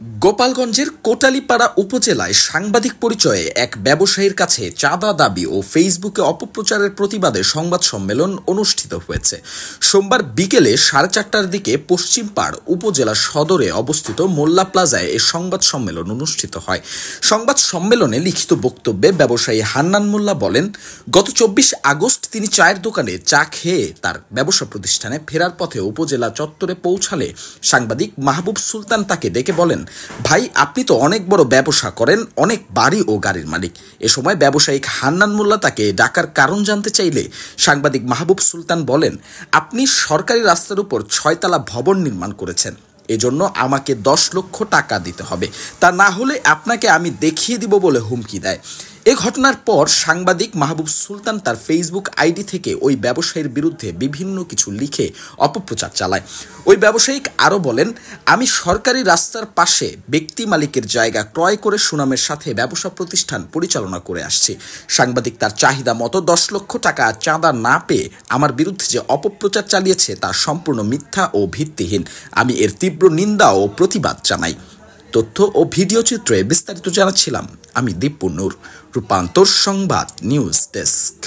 গোপালগঞ্জের কোটালীপাড়া উপজেলায় সাংবাদিক পরিচয়ে এক ব্যবসায়ীর কাছে চাঁদা দাবি ও ফেসবুকে অপপ্রচারের প্রতিবাদে সংবাদ সম্মেলন অনুষ্ঠিত হয়েছে। সোমবার বিকেলে 4:30টার দিকে পশ্চিমপাড় উপজেলা সদরে অবস্থিত মোল্লা প্লাজায় এই সংবাদ সম্মেলন অনুষ্ঠিত হয়। সংবাদ সম্মেলনে লিখিত বক্তব্যে ব্যবসায়ী হান্নান মোল্লা বলেন, গত 24 আগস্ট তিনি চায়ের দোকানে চা খেয়ে তার ব্যবসা প্রতিষ্ঠানে ফেরার পথে উপজেলা চত্বরে পৌঁছালে সাংবাদিক মাহবুব সুলতান তাকে ডেকে বলেন, ভাই, আপনি তো অনেক বড় ব্যবসা করেন, অনেক বাড়ি ও গাড়ির মালিক। এ সময় ব্যবসায়িক হান্নান মোল্লা তাকে ডাকার কারণ জানতে চাইলে সাংবাদিক মাহবুব সুলতান বলেন, আপনি সরকারি রাস্তার উপর 6তলা ভবন নির্মাণ করেছেন, এজন্য আমাকে 10 লক্ষ টাকা দিতে হবে, তা না হলে আপনাকে আমি দেখিয়ে দিব বলে হুমকি দেয়। এ ঘটনার পর সাংবাদিক মাহবুব সুলতান তার ফেসবুক আইডি থেকে ওই ব্যবসায়ীর বিরুদ্ধে বিভিন্ন কিছু লিখে অপপ্রচার চালায়। ওই ব্যবসায়িক আরও বলেন, আমি সরকারি রাস্তার পাশে ব্যক্তি মালিকের জায়গা ক্রয় করে সুনামের সাথে ব্যবসা প্রতিষ্ঠান পরিচালনা করে আসছি। সাংবাদিক তার চাহিদা মতো 10 লক্ষ টাকা চাঁদা না পেয়ে আমার বিরুদ্ধে যে অপপ্রচার চালিয়েছে তা সম্পূর্ণ মিথ্যা ও ভিত্তিহীন। আমি এর তীব্র নিন্দা ও প্রতিবাদ জানাই। তথ্য ও ভিডিও চিত্রে বিস্তারিত জানাচ্ছিলাম আমি দীপ্পু নূর, রূপান্তর সংবাদ নিউজ ডেস্ক।